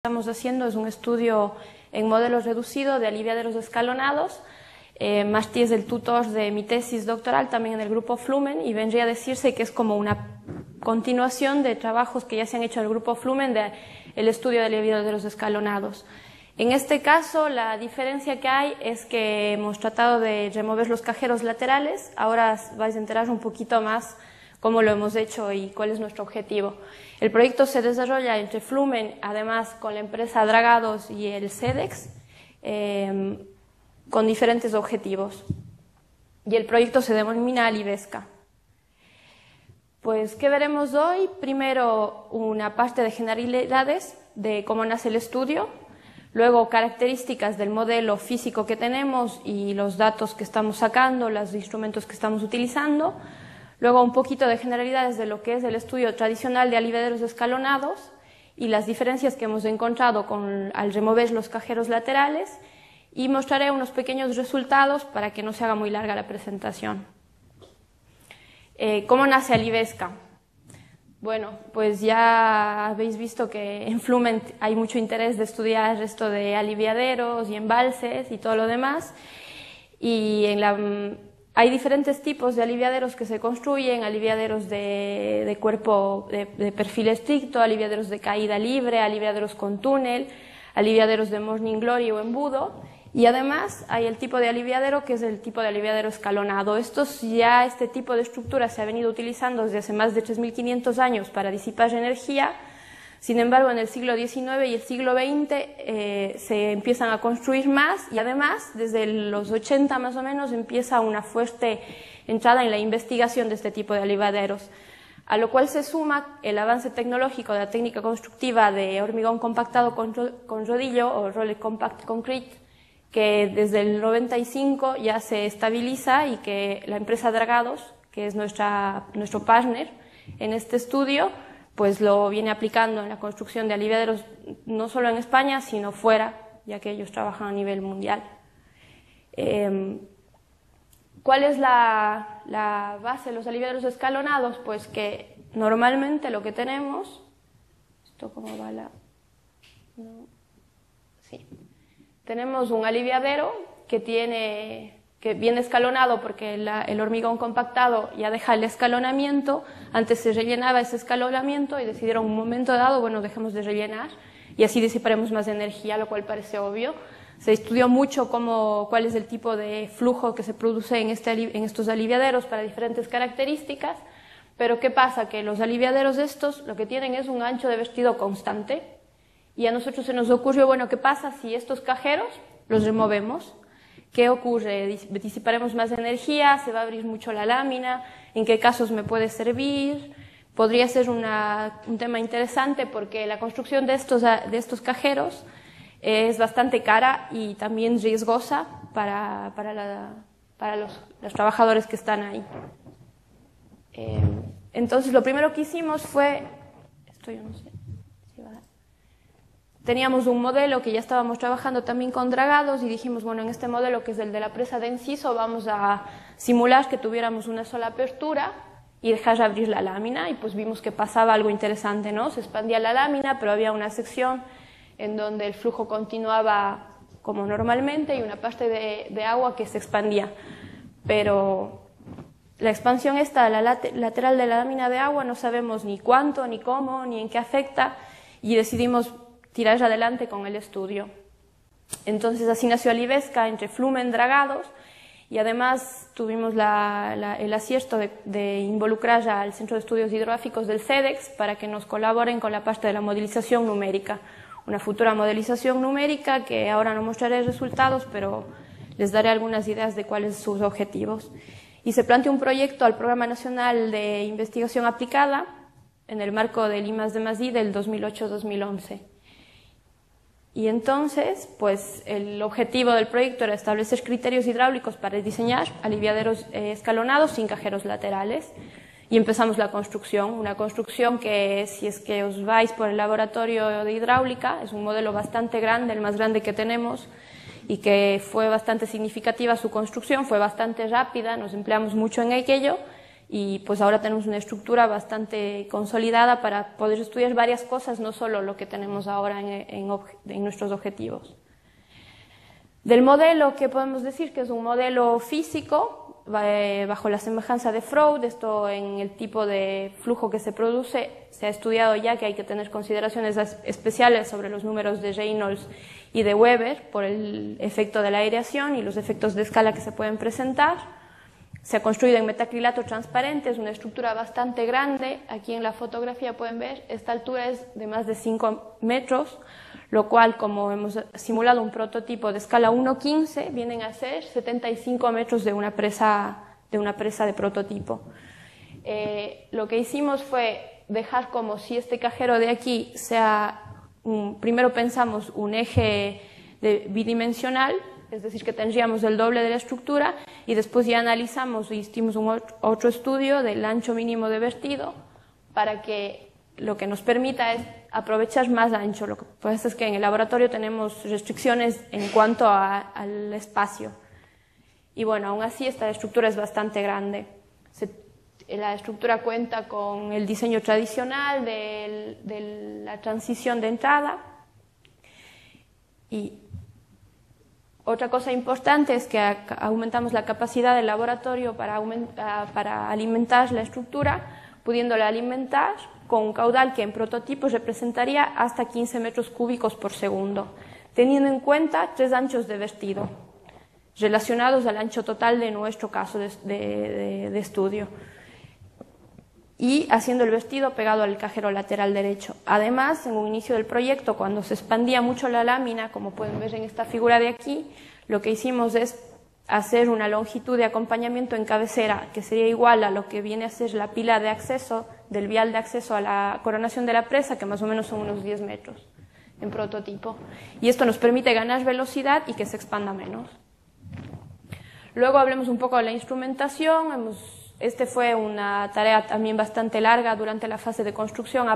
Estamos haciendo es un estudio en modelo reducido de aliviaderos escalonados. Martí es el tutor de mi tesis doctoral también en el grupo Flumen y vendría a decirse que es como una continuación de trabajos que ya se han hecho en el grupo Flumen del estudio de aliviaderos escalonados. En este caso, la diferencia que hay es que hemos tratado de remover los cajeros laterales. Ahora vais a enterar un poquito más cómo lo hemos hecho y cuál es nuestro objetivo. El proyecto se desarrolla entre Flumen, además con la empresa Dragados y el SEDEX, con diferentes objetivos. Y el proyecto se denomina Alivesca. Pues, ¿qué veremos hoy? Primero, una parte de generalidades de cómo nace el estudio, luego características del modelo físico que tenemos y los datos que estamos sacando, los instrumentos que estamos utilizando. Luego un poquito de generalidades de lo que es el estudio tradicional de aliviaderos escalonados y las diferencias que hemos encontrado al remover los cajeros laterales, y mostraré unos pequeños resultados para que no se haga muy larga la presentación. ¿Cómo nace Alivesca? Bueno, pues ya habéis visto que en Flumen hay mucho interés de estudiar esto de aliviaderos y embalses y todo lo demás, y hay diferentes tipos de aliviaderos que se construyen: aliviaderos de cuerpo de perfil estricto, aliviaderos de caída libre, aliviaderos con túnel, aliviaderos de morning glory o embudo, y además hay el tipo de aliviadero que es el tipo de aliviadero escalonado. Este tipo de estructura se ha venido utilizando desde hace más de 3.500 años para disipar energía. Sin embargo, en el siglo XIX y el siglo XX se empiezan a construir más, y además, desde los 80 más o menos, empieza una fuerte entrada en la investigación de este tipo de aliviaderos, a lo cual se suma el avance tecnológico de la técnica constructiva de hormigón compactado con rodillo o Rolled Compact Concrete, que desde el 95 ya se estabiliza y que la empresa Dragados, que es nuestro partner en este estudio, pues lo viene aplicando en la construcción de aliviaderos no solo en España, sino fuera, ya que ellos trabajan a nivel mundial. ¿Cuál es la base de los aliviaderos escalonados? Pues que normalmente lo que tenemos... ¿Esto cómo va la...? No. Sí. Tenemos un aliviadero que viene escalonado porque el hormigón compactado ya deja el escalonamiento. Antes se rellenaba ese escalonamiento y decidieron en un momento dado, bueno, dejemos de rellenar y así disiparemos más energía, lo cual parece obvio. Se estudió mucho cuál es el tipo de flujo que se produce en estos aliviaderos para diferentes características, pero ¿qué pasa? Que los aliviaderos estos lo que tienen es un ancho de vertido constante, y a nosotros se nos ocurrió, bueno, ¿qué pasa si estos cajeros los removemos? ¿Qué ocurre? Disiparemos más energía, se va a abrir mucho la lámina, ¿en qué casos me puede servir? Podría ser un tema interesante porque la construcción de estos cajeros es bastante cara y también riesgosa para los trabajadores que están ahí. Entonces, lo primero que hicimos fue, teníamos un modelo que ya estábamos trabajando también con Dragados y dijimos, bueno, en este modelo, que es el de la presa de Enciso, vamos a simular que tuviéramos una sola apertura y dejar abrir la lámina, y pues vimos que pasaba algo interesante, ¿no? Se expandía la lámina, pero había una sección en donde el flujo continuaba como normalmente y una parte de agua que se expandía. Pero la expansión lateral de la lámina de agua no sabemos ni cuánto, ni cómo, ni en qué afecta, y decidimos tirar adelante con el estudio. Entonces así nació Alivesca entre Flumen, Dragados, y además tuvimos el acierto de involucrar al Centro de Estudios Hidrográficos del SEDEX para que nos colaboren con la parte de la modelización numérica, una futura modelización numérica que ahora no mostraré resultados, pero les daré algunas ideas de cuáles son sus objetivos. Y se planteó un proyecto al Programa Nacional de Investigación Aplicada en el marco del I+D+I del 2008-2011. Y entonces, pues el objetivo del proyecto era establecer criterios hidráulicos para diseñar aliviaderos escalonados sin cajeros laterales. Y empezamos la construcción, una construcción que, si es que os vais por el laboratorio de hidráulica, es un modelo bastante grande, el más grande que tenemos, y que fue bastante significativa su construcción, fue bastante rápida, nos empleamos mucho en aquello, y pues ahora tenemos una estructura bastante consolidada para poder estudiar varias cosas, no solo lo que tenemos ahora en nuestros objetivos. Del modelo, ¿qué podemos decir? Que es un modelo físico bajo la semejanza de Freud. Esto en el tipo de flujo que se produce se ha estudiado ya que hay que tener consideraciones especiales sobre los números de Reynolds y de Weber por el efecto de la aireación y los efectos de escala que se pueden presentar. Se ha construido en metacrilato transparente, es una estructura bastante grande. Aquí en la fotografía pueden ver, esta altura es de más de 5 metros, lo cual, como hemos simulado un prototipo de escala 1:15, vienen a ser 75 metros de una presa de prototipo. Lo que hicimos fue dejar como si este cajero de aquí sea, primero pensamos un eje bidimensional, es decir, que tendríamos el doble de la estructura, y después ya analizamos y hicimos otro estudio del ancho mínimo de vertido para que lo que nos permita es aprovechar más ancho. Lo que pasa es que en el laboratorio tenemos restricciones en cuanto al espacio. Y bueno, aún así esta estructura es bastante grande. La estructura cuenta con el diseño tradicional de la transición de entrada. Y otra cosa importante es que aumentamos la capacidad del laboratorio para alimentar la estructura, pudiéndola alimentar con un caudal que en prototipos representaría hasta 15 metros cúbicos por segundo, teniendo en cuenta 3 anchos de vertido, relacionados al ancho total de nuestro caso de estudio, y haciendo el vertido pegado al cajero lateral derecho. Además, en un inicio del proyecto, cuando se expandía mucho la lámina, como pueden ver en esta figura de aquí, lo que hicimos es hacer una longitud de acompañamiento en cabecera que sería igual a lo que viene a ser la pila de acceso, del vial de acceso a la coronación de la presa, que más o menos son unos 10 metros en prototipo. Y esto nos permite ganar velocidad y que se expanda menos. Luego hablemos un poco de la instrumentación. Este fue una tarea también bastante larga durante la fase de construcción.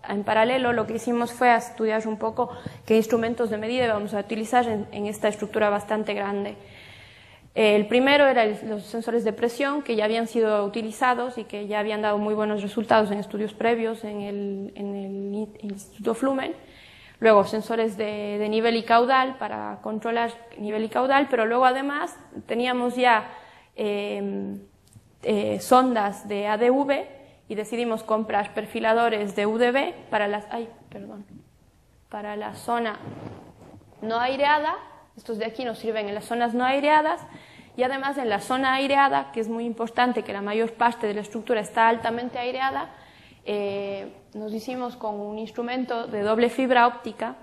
En paralelo, lo que hicimos fue estudiar un poco qué instrumentos de medida íbamos a utilizar en esta estructura bastante grande. El primero era los sensores de presión, que ya habían sido utilizados y que ya habían dado muy buenos resultados en estudios previos en el Instituto Flumen. Luego, sensores de nivel y caudal para controlar nivel y caudal, pero luego además teníamos ya sondas de ADV y decidimos comprar perfiladores de UDV para la zona no aireada. Estos de aquí nos sirven en las zonas no aireadas, y además en la zona aireada, que es muy importante, que la mayor parte de la estructura está altamente aireada, nos hicimos con un instrumento de doble fibra óptica,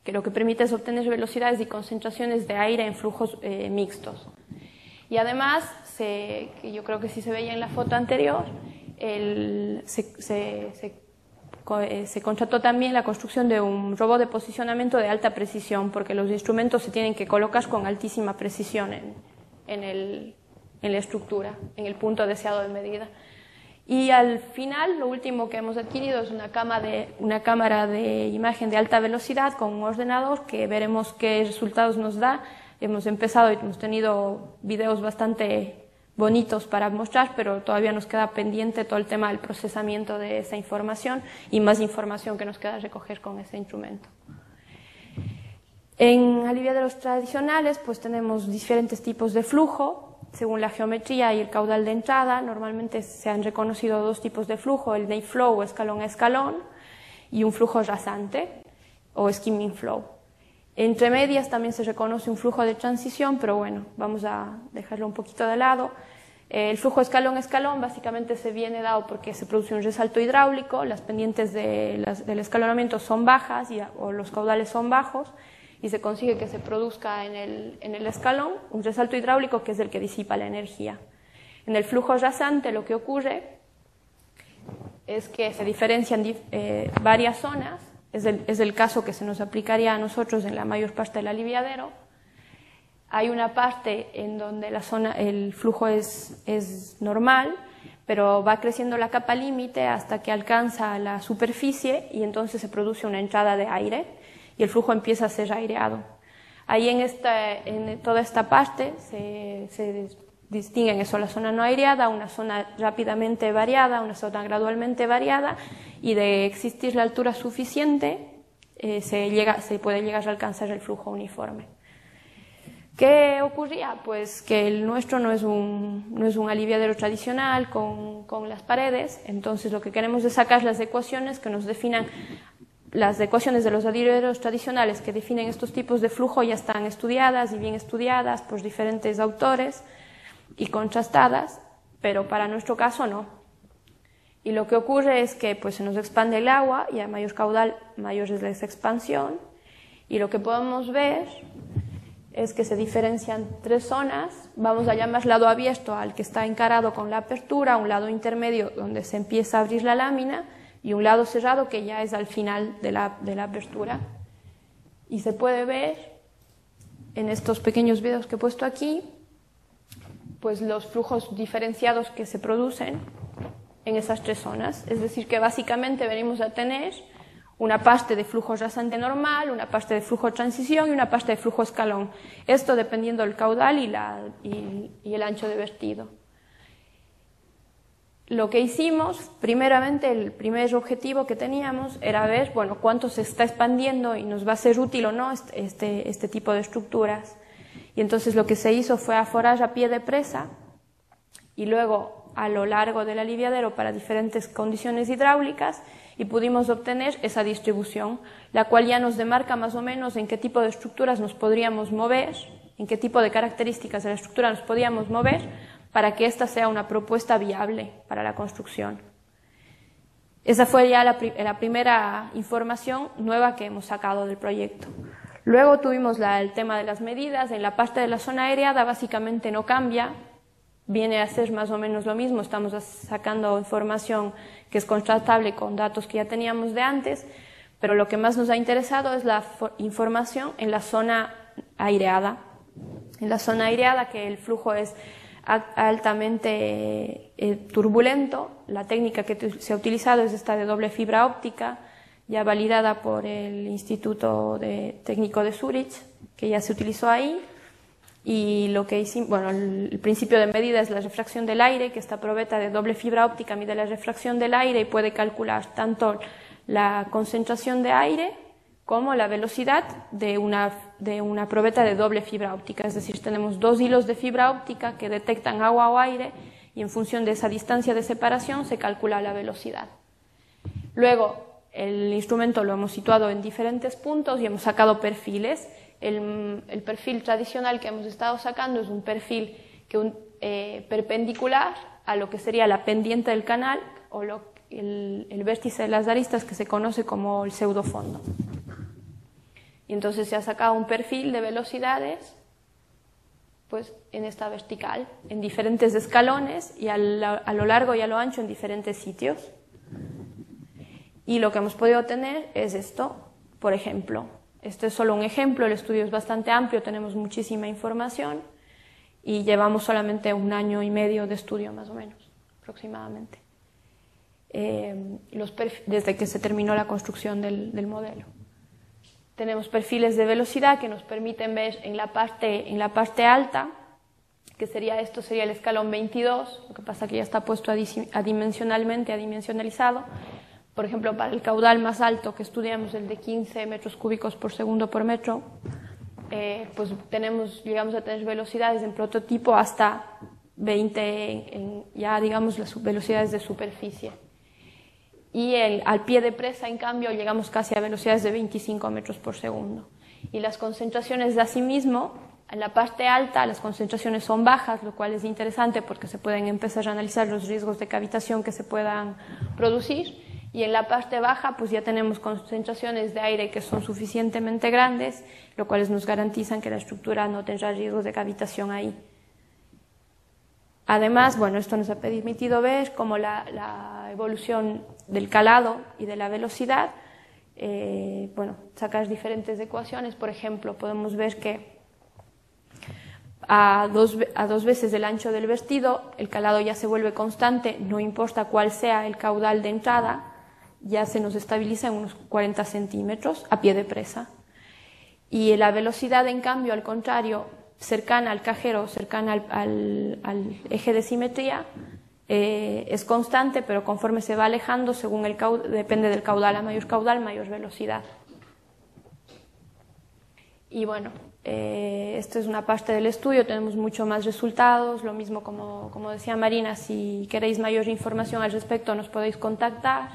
que lo que permite es obtener velocidades y concentraciones de aire en flujos mixtos. Y además, que yo creo que sí se veía en la foto anterior, se contrató también la construcción de un robot de posicionamiento de alta precisión, porque los instrumentos se tienen que colocar con altísima precisión en la estructura, en el punto deseado de medida. Y al final, lo último que hemos adquirido es una cámara de imagen de alta velocidad con un ordenador, que veremos qué resultados nos da. Hemos empezado y hemos tenido videos bastante bonitos para mostrar, pero todavía nos queda pendiente todo el tema del procesamiento de esa información y más información que nos queda recoger con ese instrumento. En aliviaderos tradicionales pues tenemos diferentes tipos de flujo según la geometría y el caudal de entrada. Normalmente se han reconocido 2 tipos de flujo, el day flow o escalón a escalón, y un flujo rasante o skimming flow. Entre medias también se reconoce un flujo de transición, pero bueno, vamos a dejarlo un poquito de lado. El flujo escalón a escalón básicamente se viene dado porque se produce un resalto hidráulico, las pendientes del escalonamiento son bajas o los caudales son bajos, y se consigue que se produzca en el escalón un resalto hidráulico que es el que disipa la energía. En el flujo rasante lo que ocurre es que se diferencian varias zonas. Es el caso que se nos aplicaría a nosotros en la mayor parte del aliviadero. Hay una parte en donde el flujo es normal, pero va creciendo la capa límite hasta que alcanza la superficie y entonces se produce una entrada de aire y el flujo empieza a ser aireado. Ahí en toda esta parte se distinguen eso, la zona no aireada, una zona rápidamente variada, una zona gradualmente variada, y de existir la altura suficiente se puede llegar a alcanzar el flujo uniforme. ¿Qué ocurría? Pues que el nuestro no es un aliviadero tradicional con las paredes, entonces lo que queremos es sacar las ecuaciones que nos definan. Las ecuaciones de los aliviaderos tradicionales que definen estos tipos de flujo ya están estudiadas y bien estudiadas por diferentes autores y contrastadas, pero para nuestro caso no. Y lo que ocurre es que pues, se nos expande el agua y a mayor caudal, mayor es esa expansión, y lo que podemos ver es que se diferencian tres zonas. Vamos a llamar lado abierto al que está encarado con la apertura, un lado intermedio donde se empieza a abrir la lámina y un lado cerrado que ya es al final de la apertura. Y se puede ver en estos pequeños videos que he puesto aquí, pues los flujos diferenciados que se producen en esas tres zonas. Es decir, que básicamente venimos a tener una parte de flujo rasante normal, una parte de flujo transición y una parte de flujo escalón. Esto dependiendo del caudal y el ancho de vertido. Lo que hicimos, primeramente, el primer objetivo que teníamos era ver, bueno, cuánto se está expandiendo y nos va a ser útil o no este tipo de estructuras. Y entonces lo que se hizo fue aforar a pie de presa y luego a lo largo del aliviadero para diferentes condiciones hidráulicas, y pudimos obtener esa distribución, la cual ya nos demarca más o menos en qué tipo de estructuras nos podríamos mover, en qué tipo de características de la estructura nos podíamos mover para que esta sea una propuesta viable para la construcción. Esa fue ya la primera información nueva que hemos sacado del proyecto. Luego tuvimos el tema de las medidas. En la parte de la zona aireada básicamente no cambia, viene a ser más o menos lo mismo, estamos sacando información que es contrastable con datos que ya teníamos de antes, pero lo que más nos ha interesado es la información en la zona aireada. En la zona aireada, que el flujo es altamente turbulento, la técnica que se ha utilizado es esta de doble fibra óptica, ya validada por el Instituto Técnico de Zúrich, que ya se utilizó ahí. Y lo que hicimos, bueno, el principio de medida es la refracción del aire, que esta probeta de doble fibra óptica mide la refracción del aire y puede calcular tanto la concentración de aire como la velocidad de una probeta de doble fibra óptica. Es decir, tenemos dos hilos de fibra óptica que detectan agua o aire y en función de esa distancia de separación se calcula la velocidad. Luego, el instrumento lo hemos situado en diferentes puntos y hemos sacado perfiles. El perfil tradicional que hemos estado sacando es un perfil perpendicular a lo que sería la pendiente del canal o el vértice de las aristas, que se conoce como el pseudofondo. Y entonces se ha sacado un perfil de velocidades pues, en esta vertical, en diferentes escalones y a lo largo y a lo ancho en diferentes sitios. Y lo que hemos podido tener es esto, por ejemplo. Este es solo un ejemplo, el estudio es bastante amplio, tenemos muchísima información y llevamos solamente 1 año y medio de estudio, más o menos, aproximadamente, desde que se terminó la construcción del modelo. Tenemos perfiles de velocidad que nos permiten ver en la parte alta, que sería el escalón 22, lo que pasa que ya está puesto adimensionalizado. Por ejemplo, para el caudal más alto que estudiamos, el de 15 metros cúbicos por segundo por metro, pues llegamos a tener velocidades en prototipo hasta 20, ya digamos las velocidades de superficie. Y al pie de presa, en cambio, llegamos casi a velocidades de 25 metros por segundo. Y las concentraciones de asimismo, en la parte alta las concentraciones son bajas, lo cual es interesante porque se pueden empezar a analizar los riesgos de cavitación que se puedan producir. Y en la parte baja pues ya tenemos concentraciones de aire que son suficientemente grandes, lo cual nos garantizan que la estructura no tendrá riesgos de cavitación ahí. Además, bueno, esto nos ha permitido ver cómo la evolución del calado y de la velocidad, sacar diferentes ecuaciones. Por ejemplo, podemos ver que a dos veces el ancho del vertido, el calado ya se vuelve constante, no importa cuál sea el caudal de entrada, ya se nos estabiliza en unos 40 centímetros a pie de presa. Y la velocidad, en cambio, al contrario, cercana al cajero, cercana al eje de simetría, es constante, pero conforme se va alejando, según el caudal, depende del caudal, a mayor caudal, mayor velocidad. Y bueno, esta es una parte del estudio, tenemos mucho más resultados, lo mismo como decía Marina, si queréis mayor información al respecto nos podéis contactar.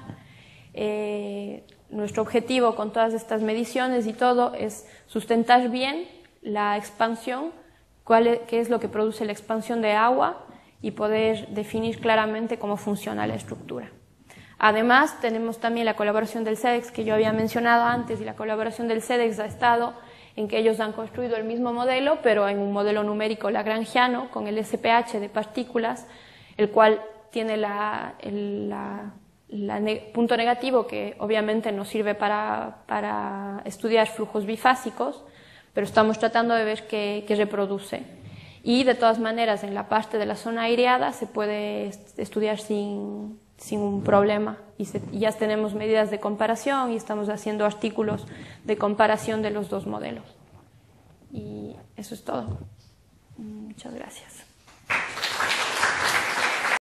Nuestro objetivo con todas estas mediciones y todo es sustentar bien la expansión, qué es lo que produce la expansión de agua y poder definir claramente cómo funciona la estructura. Además, tenemos también la colaboración del CEDEX que yo había mencionado antes, y la colaboración del CEDEX ha estado en que ellos han construido el mismo modelo, pero en un modelo numérico lagrangiano con el SPH de partículas, el cual tiene punto negativo que obviamente nos sirve para estudiar flujos bifásicos, pero estamos tratando de ver qué reproduce. Y de todas maneras, en la parte de la zona aireada se puede estudiar sin un problema. Y ya tenemos medidas de comparación y estamos haciendo artículos de comparación de los dos modelos. Y eso es todo. Muchas gracias.